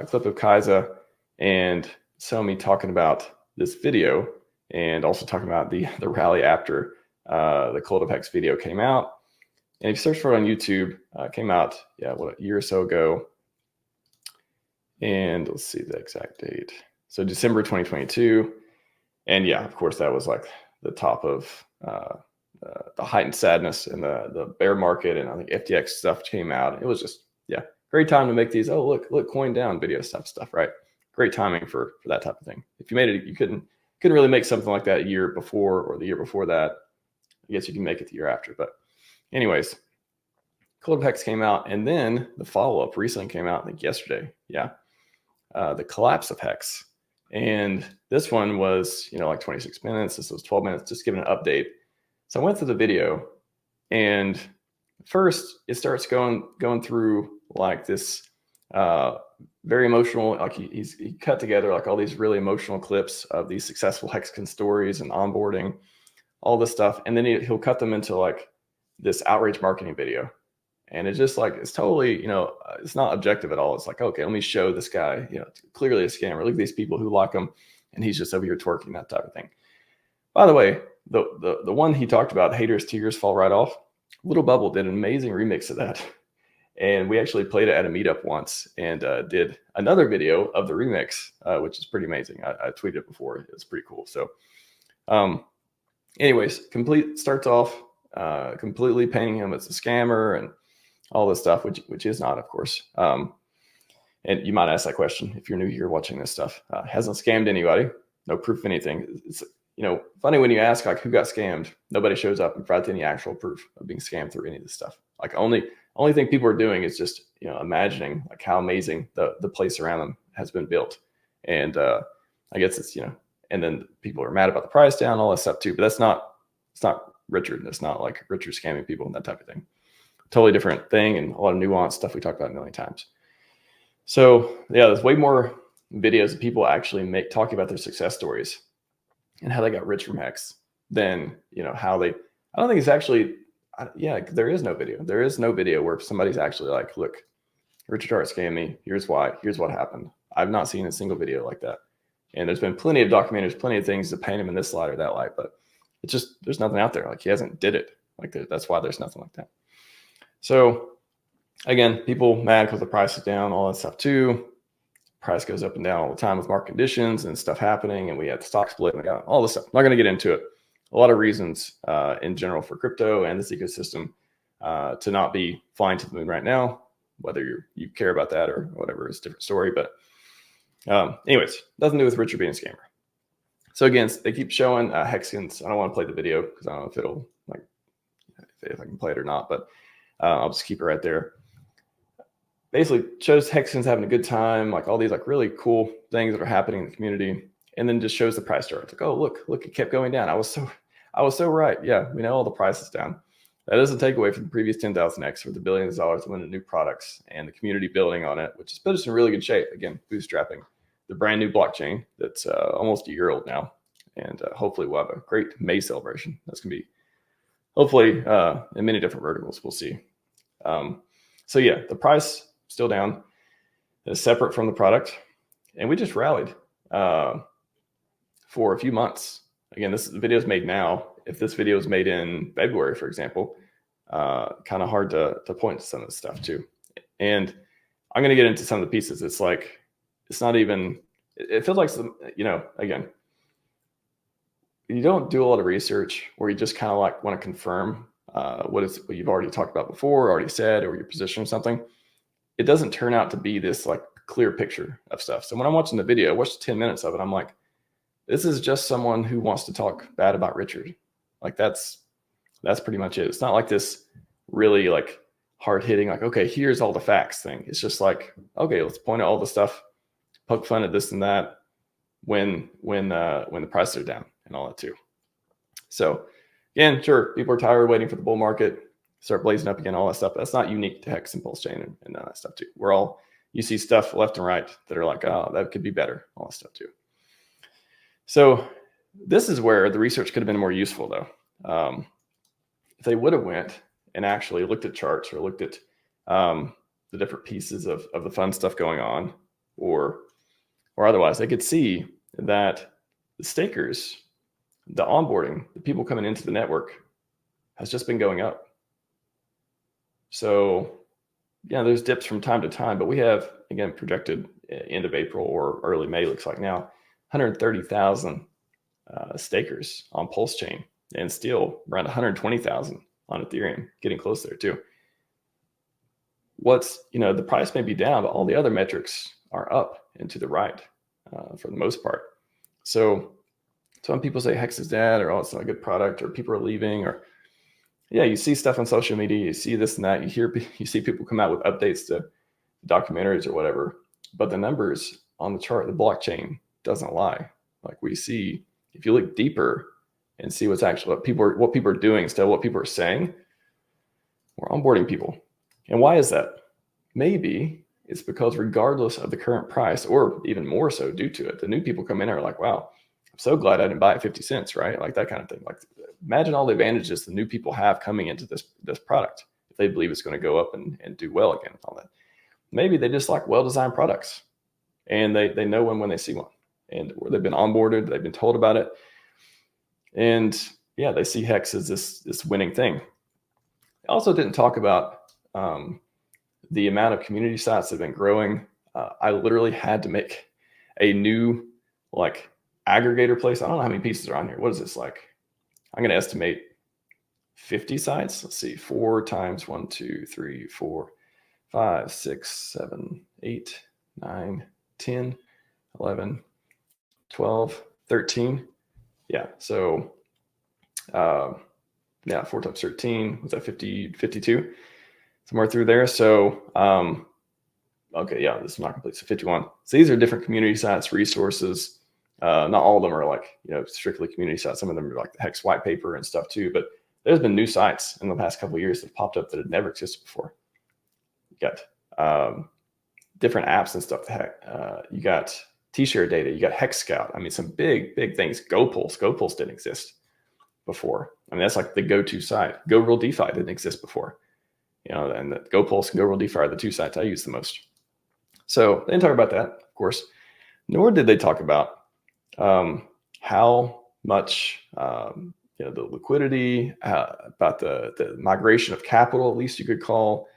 clip of Kaiza and Somi talking about this video and also talking about the rally after the Collapse of HEX video came out. And if you search for it on YouTube, it came out, a year or so ago. And let's see the exact date. So December 2022. And yeah, of course, that was like the top of the heightened sadness in the bear market. And I think FTX stuff came out. It was just, great time to make these, oh, look, coin down video stuff, right? Great timing for that type of thing. If you made it, you couldn't really make something like that a year before or the year before that. I guess you can make it the year after. But anyways, Collapse of HEX came out, and then the follow-up recently came out, I think yesterday. The Collapse of HEX. And this one was, like 26 minutes. This was 12 minutes, just giving an update. So I went through the video, and first it starts going through like this very emotional, like he cut together like all these really emotional clips of these successful hexagon stories and onboarding, all this stuff. And then he'll cut them into like this outrage marketing video. And it's just like, it's totally, it's not objective at all. It's like, okay, let me show this guy, clearly a scammer. Look at these people who like him, and he's just over here twerking, that type of thing. By the way, the one he talked about, haters, tears fall right off. Little Bubble did an amazing remix of that. And we actually played it at a meetup once and did another video of the remix, which is pretty amazing. I tweeted it before. It's pretty cool. So anyways, starts off completely painting him as a scammer and all this stuff, which is not, of course. And you might ask that question if you're new here watching this stuff. Hasn't scammed anybody, no proof of anything. It's funny when you ask like who got scammed, nobody shows up and provides any actual proof of being scammed through any of this stuff. Like only thing people are doing is just imagining like how amazing the place around them has been built. And I guess it's and then people are mad about the price down, all that stuff too. But it's not Richard. It's not like Richard scamming people and that type of thing. Totally different thing, and a lot of nuanced stuff we talked about a million times. So there's way more videos of people actually talking about their success stories and how they got rich from Hex than how they. I don't think it's actually. There is no video. There is no video where somebody's actually like, look, Richard Hart scammed me. Here's why. Here's what happened. I've not seen a single video like that. And there's been plenty of documentaries, plenty of things to paint him in this light or that light, but it's just, there's nothing out there. Like he hasn't did it. Like that's why there's nothing like that. So again, people mad because the price is down, all that stuff too. Price goes up and down all the time with market conditions and stuff happening. And we had the stock split and we got all this stuff. I'm not going to get into it. A lot of reasons in general for crypto and this ecosystem to not be flying to the moon right now. Whether you care about that or whatever is a different story. But anyways, nothing to do with Richard being a scammer. So again, they keep showing hexagons. I don't want to play the video because I don't know if it'll if I can play it or not, but I'll just keep it right there. Basically shows hexagons having a good time, like all these like really cool things that are happening in the community. And then just shows the price chart. It's like, oh, look, it kept going down. I was so right. Yeah, we know all the prices down. That doesn't take away from the previous 10,000x or the billions of dollars went into new products and the community building on it, which has put us in really good shape. Again, bootstrapping the brand new blockchain that's almost a year old now. And hopefully we'll have a great May celebration. That's going to be hopefully in many different verticals. We'll see. So yeah, the price still down. It's separate from the product. And we just rallied for a few months. Again, this video is made now. If this video was made in February, for example, kind of hard to point to some of this stuff too. And I'm going to get into some of the pieces. It's like, it's not even, it feels like some, again, you don't do a lot of research where you just kind of like want to confirm what you've already talked about before, already said, or your position or something. It doesn't turn out to be this like clear picture of stuff. So when I'm watching the video, I watched 10 minutes of it. I'm like, this is just someone who wants to talk bad about Richard. Like that's pretty much it. It's not like this really like hard hitting, like, okay, here's all the facts thing. It's just like, okay, let's point out all the stuff, poke fun at this and that when the prices are down and all that too. So again, sure, people are tired waiting for the bull market, start blazing up again, all that stuff. That's not unique to Hex and PulseChain and that stuff too. You see stuff left and right that are like, oh, that could be better, all that stuff too. So this is where the research could have been more useful though. If they would have went and actually looked at charts or looked at the different pieces of the fun stuff going on, or otherwise, they could see that the stakers, the onboarding, the people coming into the network has just been going up. So yeah, there's dips from time to time, but we have, again, projected end of April or early May, looks like now, 130,000 stakers on PulseChain, and still around 120,000 on Ethereum, getting close there too. What's, the price may be down, but all the other metrics are up and to the right for the most part. So some people say Hex is dead, or, oh, it's not a good product, or people are leaving, or yeah, you see stuff on social media, you see this and that, you see people come out with updates to documentaries or whatever, but the numbers on the chart, the blockchain doesn't lie. Like we see, if you look deeper and see what's actually what people are doing instead of what people are saying, we're onboarding people. And why is that? Maybe it's because regardless of the current price, or even more so due to it, the new people come in and are like, wow, I'm so glad I didn't buy it 50 cents, right? Like that kind of thing. Like imagine all the advantages the new people have coming into this product if they believe it's going to go up and do well again and all that. Maybe they just like well-designed products, and they know when they see one, and or they've been onboarded, they've been told about it, and yeah, they see Hex as this winning thing. I also didn't talk about the amount of community sites that have been growing. I literally had to make a new like aggregator place. I don't know how many pieces are on here. What is this like? I'm going to estimate 50 sites. Let's see, 4 times 1, 2, 3, 4, 5, 6, 7, 8, 9, 10, 11, 12, 13. Yeah. So, yeah, 4 times 13 was that 50, 52, somewhere through there. So, okay, yeah, this is not complete. So 51. So these are different community sites, resources. Not all of them are like, strictly community sites. Some of them are like the Hex white paper and stuff too. But there's been new sites in the past couple of years that have popped up that had never existed before. You got different apps and stuff. You got T-share data. You got Hex Scout. I mean, some big things. GoPulse. GoPulse didn't exist before. I mean, that's like the go-to site. Go Real DeFi didn't exist before. And the GoPulse and Go Real DeFi are the two sites I use the most. So they didn't talk about that, of course. Nor did they talk about how much the liquidity, about the migration of capital, at least you could call,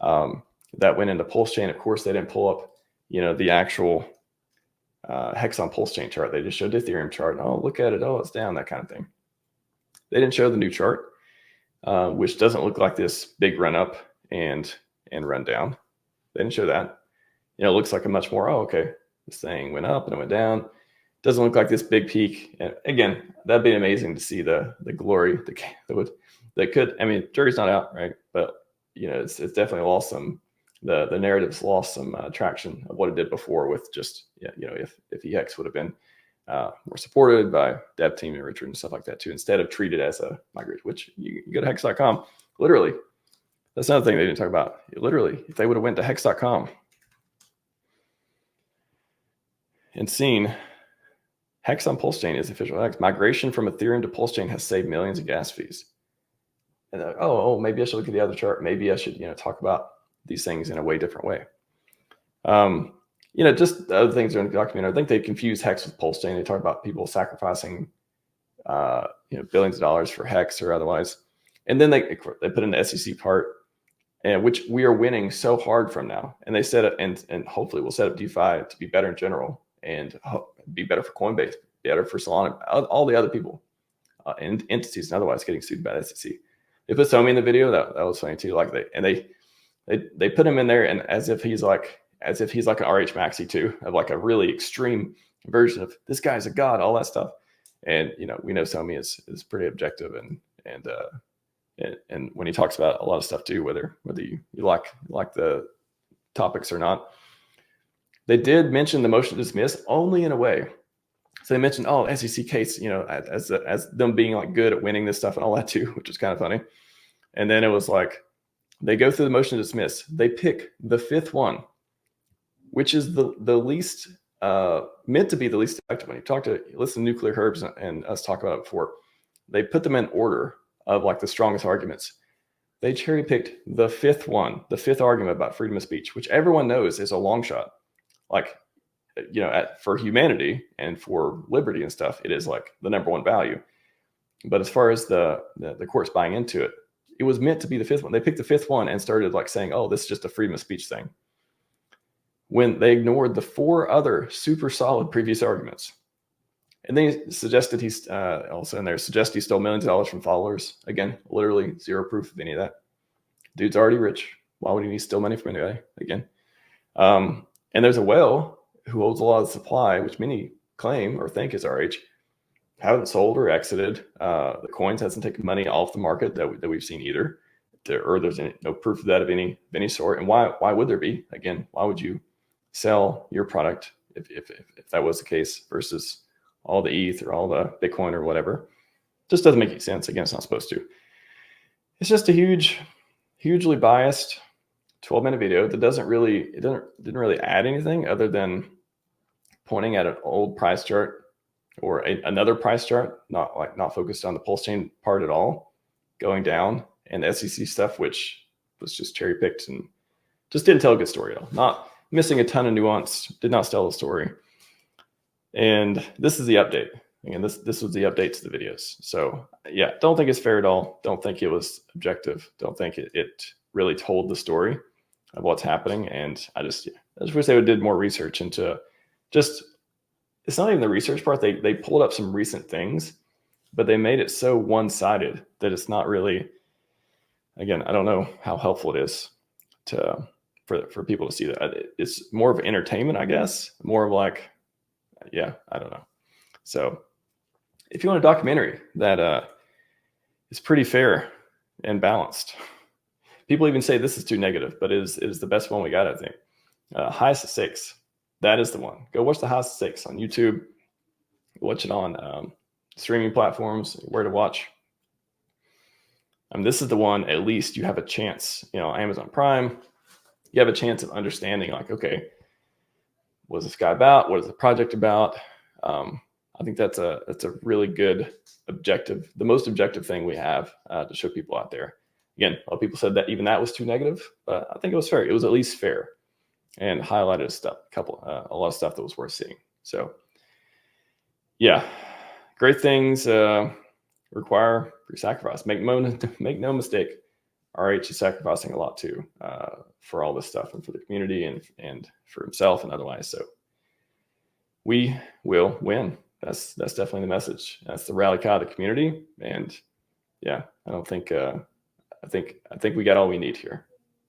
that went into PulseChain. Of course, they didn't pull up the actual Hex on PulseChain chart. They just showed the Ethereum chart. Oh, look at it. Oh, it's down, that kind of thing. They didn't show the new chart, which doesn't look like this big run up and run down. They didn't show that. It looks like a much more, oh, okay, this thing went up and it went down. Doesn't look like this big peak. And again, that'd be amazing to see the glory that could. I mean, jury's not out, right? But it's definitely lost some. The narrative's lost some traction of what it did before with just if EX would have been more supported by dev team and Richard and stuff like that too, instead of treated as a migration. Which you go to hex.com, literally. That's another thing they didn't talk about. Literally, if they would have went to hex.com and seen Hex on PulseChain is official Hex. Migration from Ethereum to PulseChain has saved millions of gas fees. And maybe I should look at the other chart. Maybe I should, talk about these things in a way different way. Just the other things in the document. I think they confuse Hex with PulseChain. They talk about people sacrificing, billions of dollars for Hex or otherwise. And then they put in the SEC part, which we are winning so hard from now. And they set it, and hopefully we'll set up DeFi to be better in general, and be better for Coinbase, better for Solana, all the other people and entities and otherwise getting sued by the SEC. They put Somi in the video. That was funny too. Like they put him in there, and as if he's like an RHMaxi too, of like a really extreme version of this guy's a god, all that stuff. And we know Somi is pretty objective, and when he talks about a lot of stuff too, whether you like the topics or not. They did mention the motion to dismiss only in a way. So they mentioned, SEC case, as them being like good at winning this stuff and all that too, which is kind of funny. And then it was like, they go through the motion to dismiss. They pick the fifth one, which is the least, meant to be the least effective one. Listen to Nuclear Herbs and us talk about it before. They put them in order of like the strongest arguments. They cherry picked the fifth one, the fifth argument about freedom of speech, which everyone knows is a long shot. Like for humanity and for liberty and stuff, it is like the number one value. But as far as the courts buying into it, it was meant to be the fifth one. They picked the fifth one and started like saying, oh, this is just a freedom of speech thing, when they ignored the 4 other super solid previous arguments. And they suggested he's also in there, suggest he stole millions of dollars from followers. Again, literally zero proof of any of that. Dude's already rich. Why would he need to steal money from anybody? Again. And there's a whale who holds a lot of supply, which many claim or think is RH, haven't sold or exited. The coins hasn't taken money off the market that we've seen either. Or there's no proof of that of any sort. And why would there be? Again, why would you sell your product if that was the case versus all the ETH or all the Bitcoin or whatever? Just doesn't make any sense. Again, it's not supposed to. It's just a hugely biased 12-minute video that didn't really add anything other than pointing at an old price chart or another price chart, not focused on the PulseChain part at all, going down, and the SEC stuff, which was just cherry picked and just didn't tell a good story at all. Not missing a ton of nuance, did not tell the story. And this is the update. Again, this was the update to the videos. So yeah, don't think it's fair at all. Don't think it was objective. Don't think it really told the story of what's happening. And I just wish they did more research into just, it's not even the research part. They pulled up some recent things, but they made it so one-sided that it's not really, again, I don't know how helpful it is for people to see that. It's more of entertainment, I guess, more of like, yeah, I don't know. So if you want a documentary that is pretty fair and balanced, people even say this is too negative, but it is the best one we got, I think. Highest of 6. That is the one. Go watch the Highest of 6 on YouTube. Watch it on streaming platforms, where to watch. This is the one, at least you have a chance, Amazon Prime, you have a chance of understanding, like, okay, what's this guy about? What is the project about? I think that's a really good objective, the most objective thing we have to show people out there. Again, a lot of people said that even that was too negative, but I think it was fair. It was at least fair and highlighted a lot of stuff that was worth seeing. So yeah, great things require free sacrifice. Make no mistake, RH is sacrificing a lot too for all this stuff and for the community and for himself and otherwise. So we will win. That's definitely the message. That's the rally cry of the community. And yeah, I think we got all we need here.